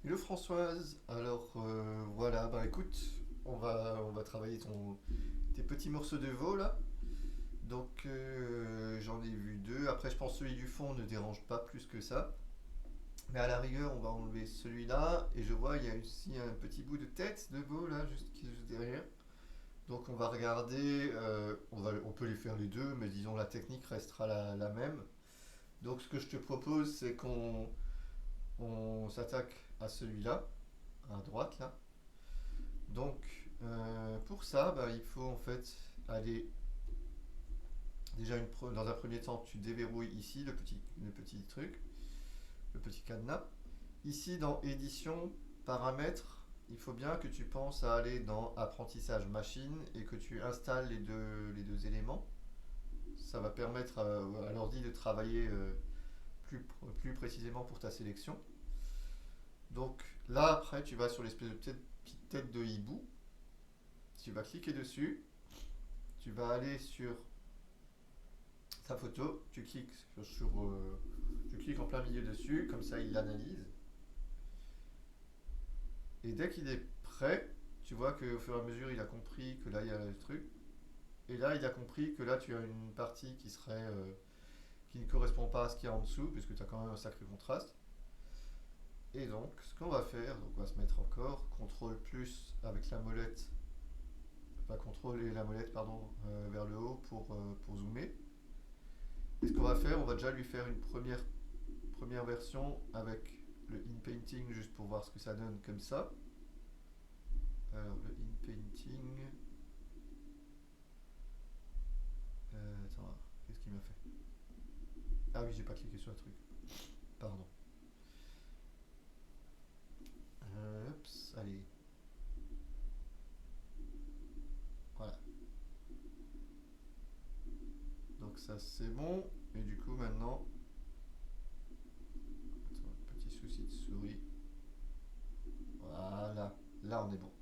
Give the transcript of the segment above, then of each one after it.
Hello Françoise, alors voilà, bah écoute, on va travailler tes petits morceaux de veau là. Donc j'en ai vu deux, après je pense que celui du fond ne dérange pas plus que ça. Mais à la rigueur on va enlever celui-là et je vois il y a aussi un petit bout de tête de veau là, qui est juste derrière. Donc on va regarder, on peut les faire les deux, mais disons la technique restera la même. Donc ce que je te propose c'est qu'on s'attaque à celui-là, à droite là. Donc, pour ça, bah, il faut en fait aller. Déjà, dans un premier temps, tu déverrouilles ici le petit truc, le petit cadenas. Ici, dans édition, paramètres, il faut bien que tu penses à aller dans apprentissage machine et que tu installes les deux éléments. Ça va permettre à l'ordi de travailler plus précisément pour ta sélection. Donc là, après, tu vas sur l'espèce de petite tête de hibou. Tu vas cliquer dessus. Tu vas aller sur sa photo, tu cliques en plein milieu dessus, comme ça il l'analyse. Et dès qu'il est prêt, tu vois qu'au fur et à mesure il a compris que là il y a le truc. Et là il a compris que là tu as une partie qui ne correspond pas à ce qu'il y a en dessous, puisque tu as quand même un sacré contraste. Et donc ce qu'on va faire, donc on va se mettre encore, CTRL plus avec la molette, enfin CTRL et la molette pardon, vers le haut pour zoomer. Et ce qu'on va faire, on va déjà lui faire une première version avec le in-painting juste pour voir ce que ça donne comme ça. Alors le in-painting. Attends, qu'est-ce qu'il m'a fait? Ah oui, j'ai pas cliqué sur le truc. Pardon. Allez. Voilà. Donc ça c'est bon. Et du coup maintenant. Attends, petit souci de souris. Voilà. Là on est bon.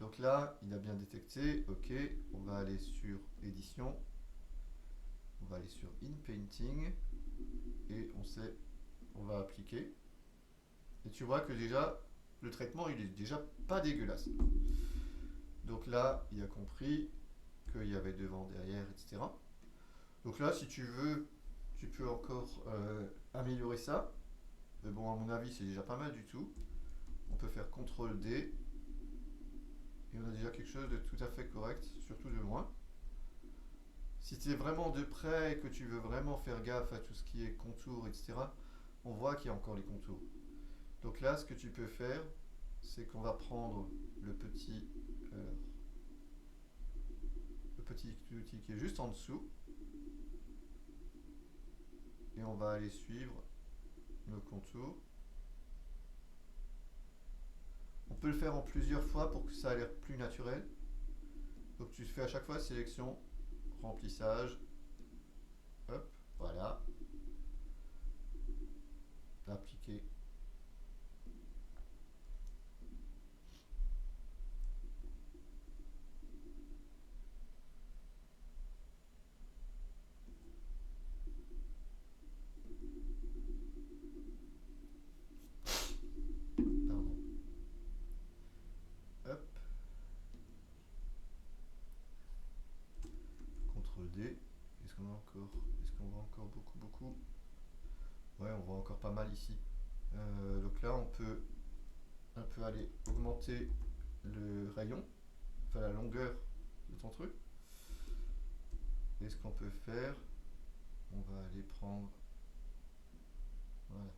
Donc là, il a bien détecté. Ok. On va aller sur édition. On va aller sur in painting. Et on va appliquer. Et tu vois que déjà, le traitement, il est déjà pas dégueulasse. Donc là, il a compris qu'il y avait devant, derrière, etc. Donc là, si tu veux, tu peux encore améliorer ça. Mais bon, à mon avis, c'est déjà pas mal du tout. On peut faire CTRL D. Et on a déjà quelque chose de tout à fait correct, surtout de loin. Si tu es vraiment de près et que tu veux vraiment faire gaffe à tout ce qui est contour, etc., on voit qu'il y a encore les contours. Donc là, ce que tu peux faire, c'est qu'on va prendre le petit, euh, le petit outil qui est juste en dessous et on va aller suivre nos contours. On peut le faire en plusieurs fois pour que ça ait l'air plus naturel. Donc tu fais à chaque fois sélection, remplissage, hop, voilà, appliquer. Pardon. Hop, CTRL D. Est-ce qu'on a encore Est-ce qu'on voit encore beaucoup? Ouais, on voit encore pas mal ici. Donc là, on peut un peu aller augmenter le rayon, enfin la longueur de ton truc. Et ce qu'on peut faire, on va aller prendre. Voilà.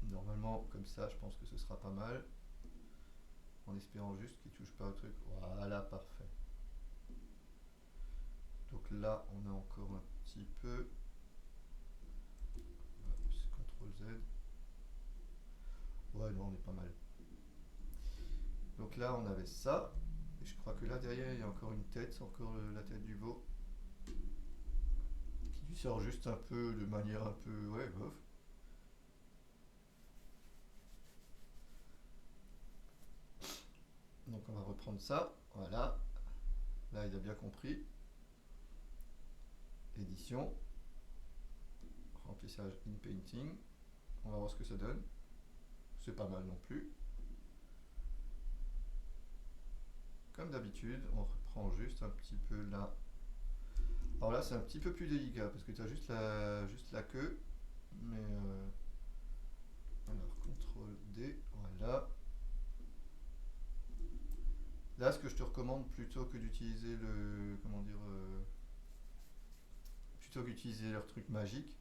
Normalement, comme ça, je pense que ce sera pas mal. En espérant juste qu'il touche pas au truc. Voilà, parfait. Donc là, on a encore un petit peu. CTRL Z. Ouais, non, on est pas mal. Donc là, on avait ça. Et je crois que là, derrière, il y a encore une tête, encore la tête du veau. Qui lui sort juste un peu de manière un peu. Ouais, bof. Donc on va reprendre ça. Voilà. Là, il a bien compris. Édition. Remplissage in painting. On va voir ce que ça donne. c'est pas mal non plus. Comme d'habitude, on reprend juste un petit peu là. Alors là, c'est un petit peu plus délicat parce que tu as juste la queue. Mais alors, CTRL D, voilà. Là, ce que je te recommande plutôt que d'utiliser le. Comment dire plutôt qu'utiliser leur truc magique,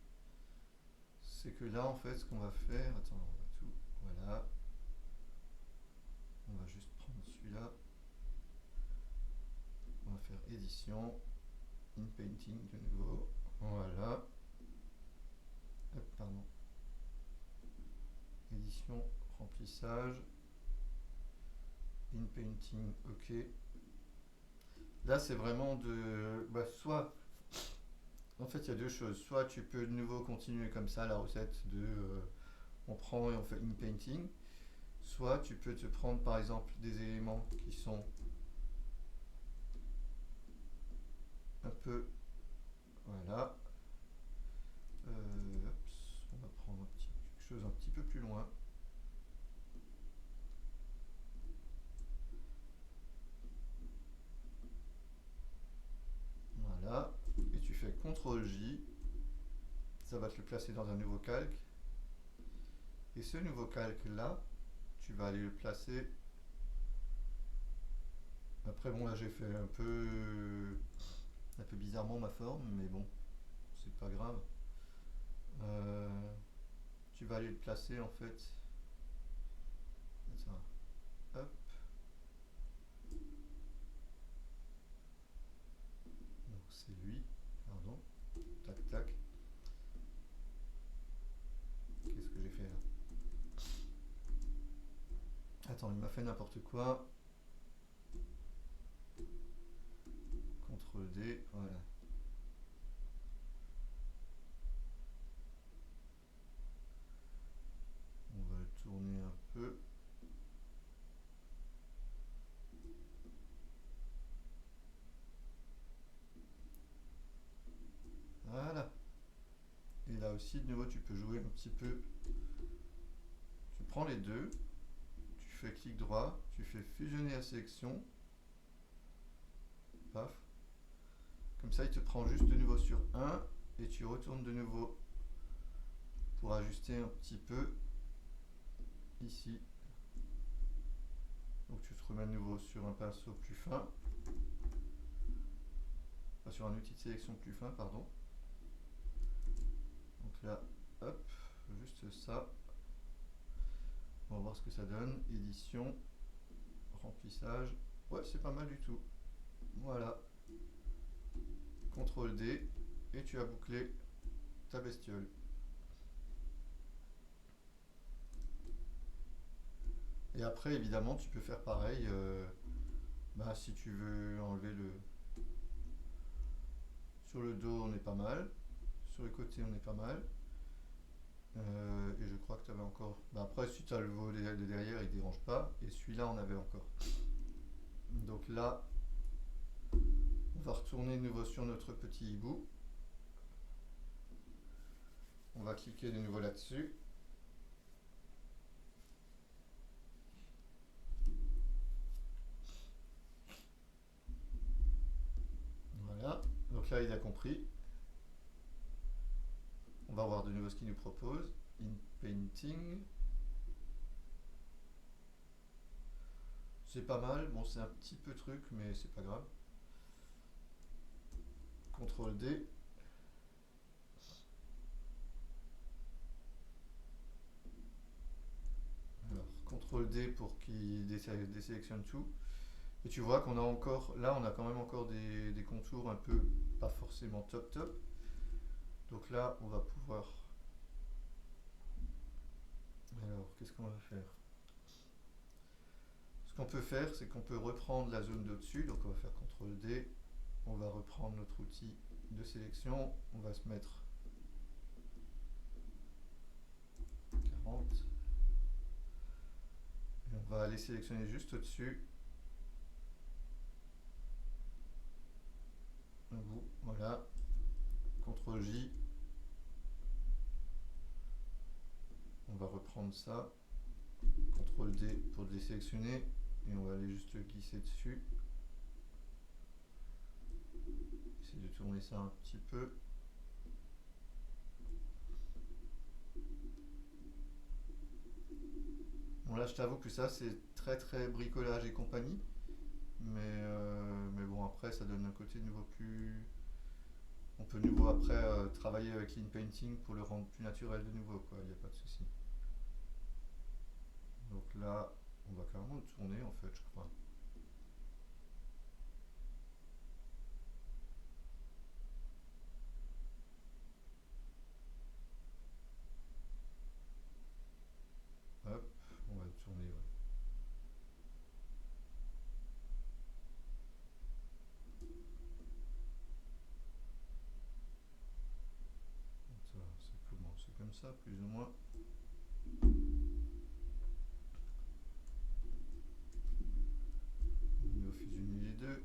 c'est que là, en fait, ce qu'on va faire. Attends, on va tout. Voilà. On va juste prendre celui-là. On va faire édition, InPainting de nouveau. Voilà. Hop, pardon. Édition, remplissage, InPainting, ok. Là, c'est vraiment de. Bah, soit. En fait, il y a deux choses. Soit tu peux de nouveau continuer comme ça la recette de. On prend et on fait InPainting. Soit tu peux te prendre par exemple des éléments qui sont un peu. Voilà. On va prendre quelque chose un petit peu plus loin. Voilà. Et tu fais CTRL J. Ça va te le placer dans un nouveau calque. Et ce nouveau calque là, tu vas aller le placer. Après bon là j'ai fait un peu bizarrement ma forme, mais bon, c'est pas grave. Tu vas aller le placer en fait. Attends, hop. Donc c'est lui, pardon. Tac tac. Qu'est-ce que j'ai fait là? Attends, il m'a fait n'importe quoi. CTRL D, voilà. On va le tourner un peu. Voilà. Et là aussi, de nouveau, tu peux jouer un petit peu. Tu prends les deux, tu fais clic droit, tu fais fusionner la sélection. Paf. Comme ça, il te prend juste de nouveau sur un et tu retournes de nouveau pour ajuster un petit peu ici. Donc tu te remets de nouveau sur un pinceau plus fin. Enfin, sur un outil de sélection plus fin, pardon. Donc là, hop, juste ça. On va voir ce que ça donne. Édition, remplissage. Ouais, c'est pas mal du tout. Voilà. CTRL D et tu as bouclé ta bestiole. Et après, évidemment, tu peux faire pareil. Si tu veux enlever le. Sur le dos, on est pas mal. Sur les côtés, on est pas mal. Et je crois que tu avais encore. Après, si tu as le volet de derrière, il ne dérange pas. Et celui-là, on avait encore. Donc là, on va retourner de nouveau sur notre petit hibou. On va cliquer de nouveau là-dessus. Voilà. Donc là, il a compris. On va voir de nouveau ce qu'il nous propose. InPainting. C'est pas mal. Bon, c'est un petit peu truc, mais c'est pas grave. CTRL D. Alors, CTRL D pour qu'il désélectionne tout. Et tu vois qu'on a encore, là on a quand même encore des contours un peu, pas forcément top top. Donc là on va pouvoir, alors qu'est-ce qu'on va faire? Ce qu'on peut faire, c'est qu'on peut reprendre la zone d'au-dessus, donc on va faire CTRL D, on va reprendre notre outil de sélection, on va se mettre 40, et on va aller sélectionner juste au-dessus, un bout, voilà, CTRL J, on va reprendre ça, CTRL D pour le désélectionner et on va aller juste glisser dessus. Essayer de tourner ça un petit peu. Bon là je t'avoue que ça c'est très très bricolage et compagnie, mais bon après ça donne un côté de nouveau plus... On peut de nouveau après travailler avec l'InPainting pour le rendre plus naturel de nouveau quoi, il n'y a pas de souci. Donc là on va carrément le tourner en fait je crois. Hop, on va le tourner ouais. C'est comment? C'est comme ça plus ou moins. On va fusionner les deux.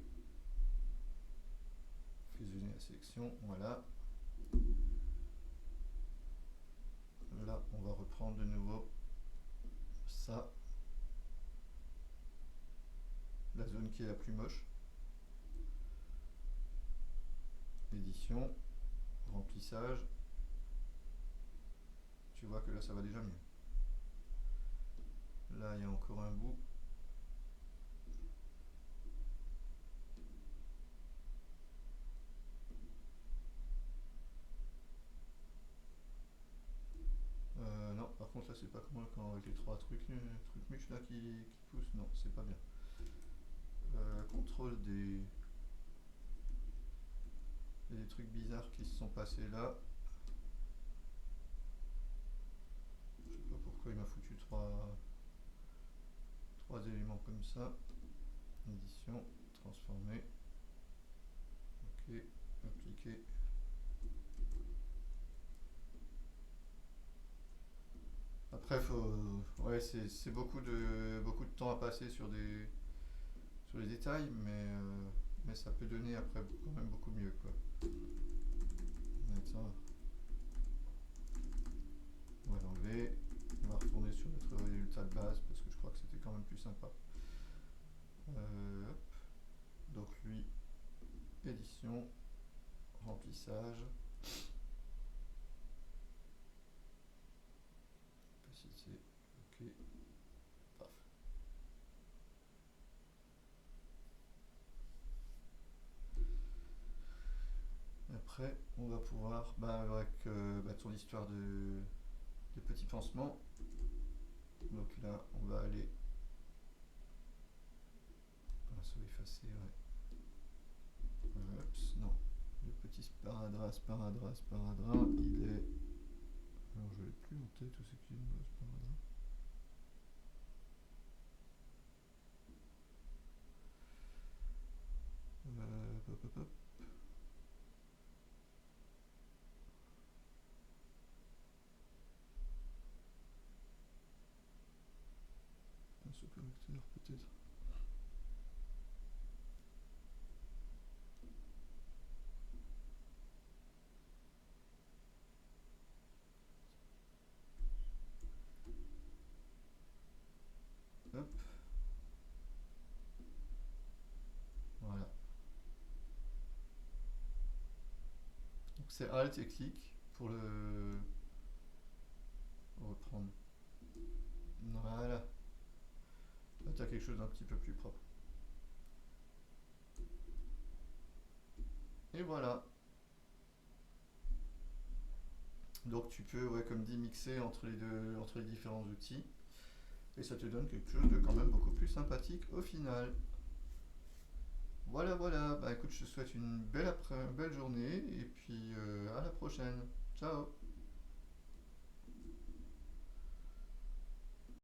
Fusionner la sélection, voilà. Là on va reprendre de nouveau ça. La zone qui est la plus moche. Édition, remplissage. Tu vois que là ça va déjà mieux. Là il y a encore un bout. Non, par contre là c'est pas comme quand avec les trois trucs mûches là qui poussent, non c'est pas bien. CTRL D. Il y a des trucs bizarres qui se sont passés là. Je sais pas pourquoi il m'a foutu trois éléments comme ça. Édition, transformer. Ok, appliquer. Après, ouais, c'est beaucoup de temps à passer sur les détails, mais ça peut donner après quand même beaucoup mieux, quoi. Ça, on va l'enlever. On va retourner sur notre résultat de base parce que je crois que c'était quand même plus sympa. Hop. Donc lui, édition, remplissage. Opacité, ok. Parfait. Après, on va pouvoir, avec ton histoire de petits pansements. Donc là, on va aller. Ah, ça va effacer, ouais. Oups, non. Le petit sparadrap, il est. Alors, je l'ai plus en tête où c'est qu'il est le sparadrap. Hop, hop, hop. Ce correcteur peut-être. Hop. Voilà. Donc c'est Alt et clic pour le reprendre. Voilà. Là tu as quelque chose d'un petit peu plus propre. Et voilà. Donc tu peux, ouais, comme dit, mixer entre les différents outils. Et ça te donne quelque chose de quand même beaucoup plus sympathique au final. Voilà, voilà. Bah écoute, je te souhaite une belle journée et puis à la prochaine. Ciao.